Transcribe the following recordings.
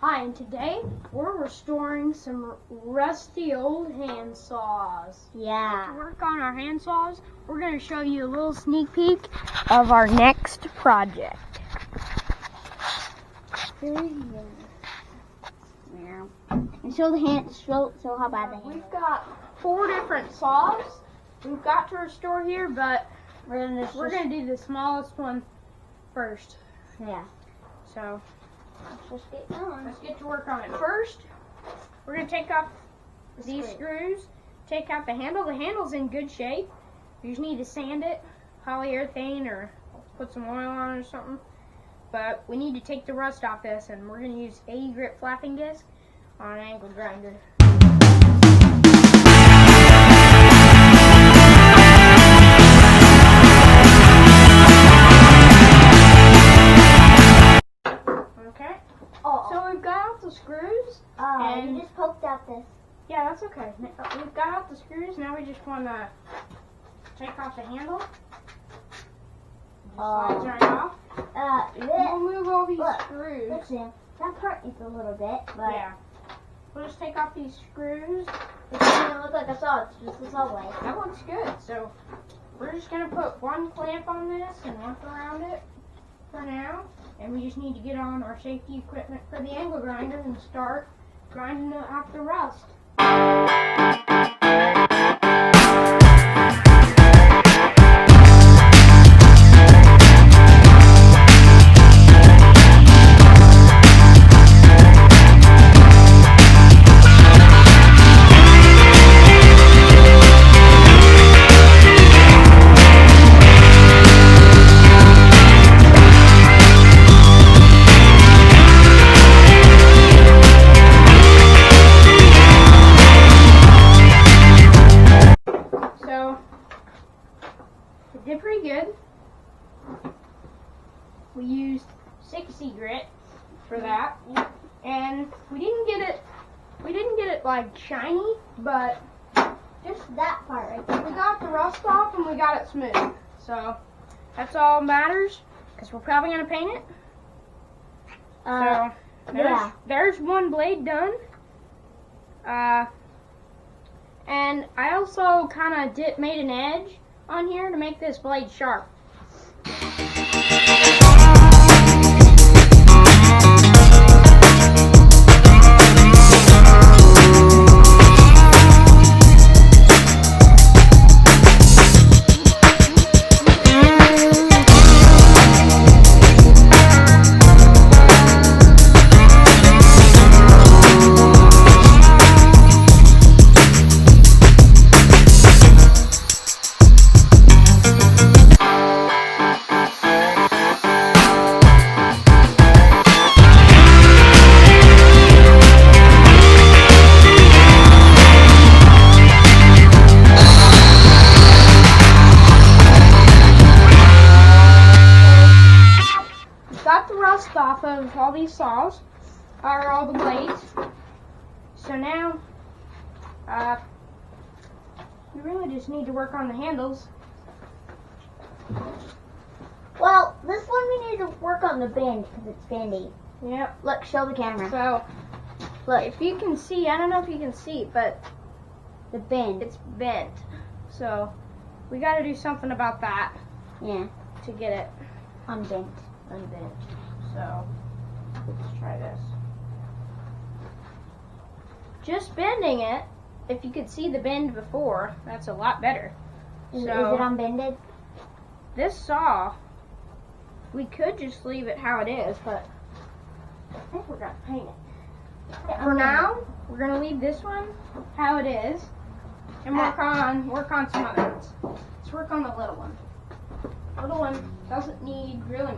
Hi, and today we're restoring some rusty old hand saws. Yeah. To work on our hand saws, we're going to show you a little sneak peek of our next project. And show the hand, show how bad the hand. We've got 4 different saws we've got to restore here, but we're going to do the smallest one first. Yeah. So Let's just get going. let's get to work on it. First, we're going to take off these screws, take out the handle. The handle's in good shape. You just need to sand it, polyurethane, or put some oil on it or something. But we need to take the rust off this, and we're going to use 80 grit flapping disc on an angle grinder. Okay. Oh. So we've got out the screws. And you just poked out this. Yeah, that's okay. We've got out the screws. Now we just want to take off the handle. Slides right off. We'll move all these screws. Listen, that part needs a little bit, but Yeah. We'll just take off these screws. it doesn't look like a saw. It's just a saw blade. That looks good. So we're just going to put one clamp on this and one around it for now. And we just need to get on our safety equipment for the angle grinder and start grinding out the rust. Did pretty good. We used 60 grit for that, and we didn't get it like shiny, but Just that part right there. we got the rust off and we got it smooth. So that's all that matters, because we're probably gonna paint it. So there's one blade done. And I also kind of made an edge on here to make this blade sharp. Got the rust off of all these saws, or all the blades. So now, we really just need to work on the handles. Well, this one we need to work on the bend because it's bendy. Yep. Look, show the camera. So, look, if you can see, I don't know if you can see, but The bend. it's bent. So, we got to do something about that Yeah, to get it unbent. unbent. So, let's try this. Just bending it, if you could see the bend before, that's a lot better. Is it So, unbended? this saw, we could just leave it how it is, but I think we're going to paint it. For now, we're going to leave this one how it is and work on some other ones. Let's work on the little one. Little one doesn't need really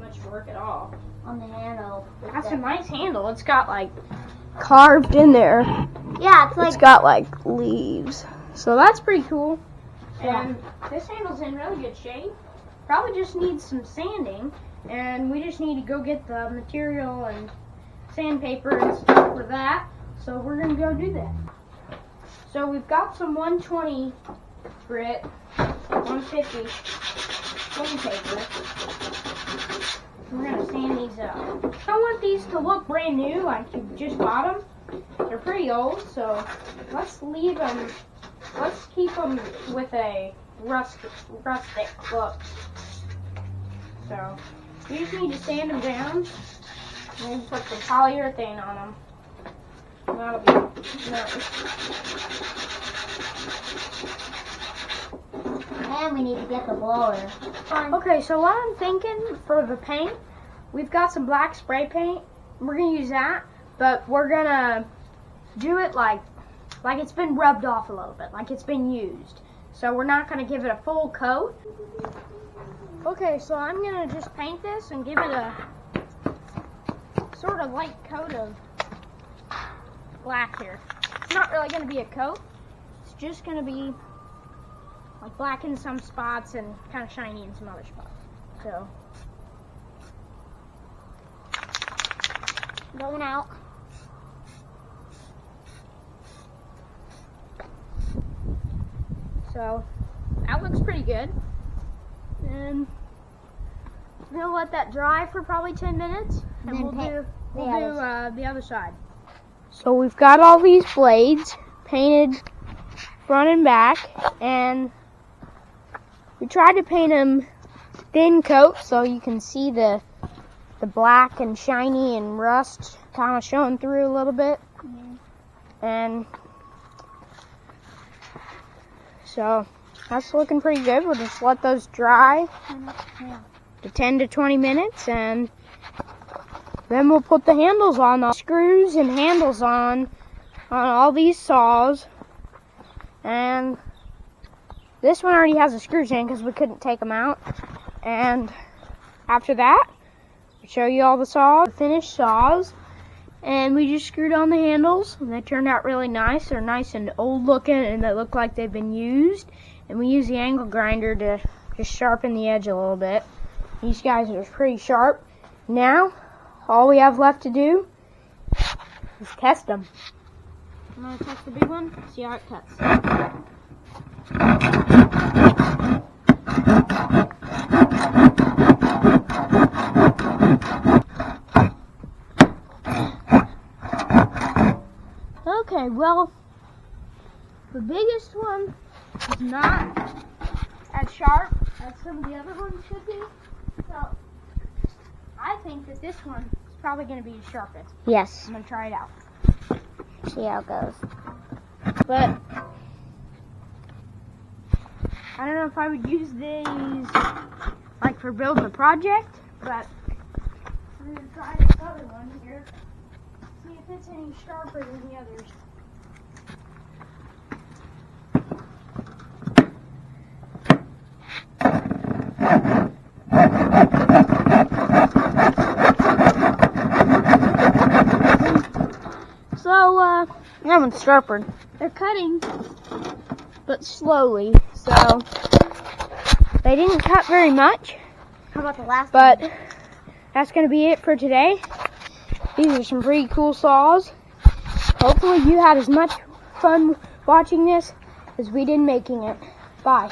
much work at all. On the handle. That's a nice handle. It's got like carved in there. Yeah, it's like It's got like leaves. So that's pretty cool. Yeah. And this handle's in really good shape. Probably just needs some sanding, and we just need to go get the material and sandpaper and stuff for that. So we're gonna go do that. So we've got some 120 grit, 150 sandpaper. We're gonna sand these up. I don't want these to look brand new, like you just bought them. They're pretty old, so let's leave them. Let's keep them with a rustic look. So you just need to sand them down, and then put some polyurethane on them. And that'll be nice. And we need to get the blower. Okay, so what I'm thinking for the paint, we've got some black spray paint. We're gonna use that, but we're gonna do it like it's been rubbed off a little bit, like it's been used. So we're not gonna give it a full coat. Okay, so I'm gonna just paint this and give it a sort of light coat of black here. It's not really gonna be a coat. It's just gonna be like black in some spots and kind of shiny in some other spots. So Going out. So that looks pretty good. And we're gonna let that dry for probably 10 minutes, and we'll do the other side. So we've got all these blades painted front and back, and we tried to paint them thin coat so you can see the black and shiny and rust kind of showing through a little bit. And so that's looking pretty good. We'll just let those dry to 10 to 20 minutes, and then we'll put the handles on, the screws and handles on all these saws. And this one already has the screws in because we couldn't take them out. And after that, I'll show you all the saws, finished saws. And we just screwed on the handles, and they turned out really nice. They're nice and old looking, and they look like they've been used. And we use the angle grinder to just sharpen the edge a little bit. These guys are pretty sharp. Now, all we have left to do is test them. I'm going to test the big one, see how it cuts. Okay, well, the biggest one is not as sharp as some of the other ones should be. So, I think that this one is probably going to be the sharpest. Yes. I'm going to try it out. See how it goes. But I don't know if I would use these like for building a project, but I'm going to try this other one here. See if it's any sharper than the others. So, That one's sharper. they're cutting, but slowly. So, they didn't cut very much, How about the last but one? that's going to be it for today. These are some pretty cool saws. Hopefully you had as much fun watching this as we did making it. Bye.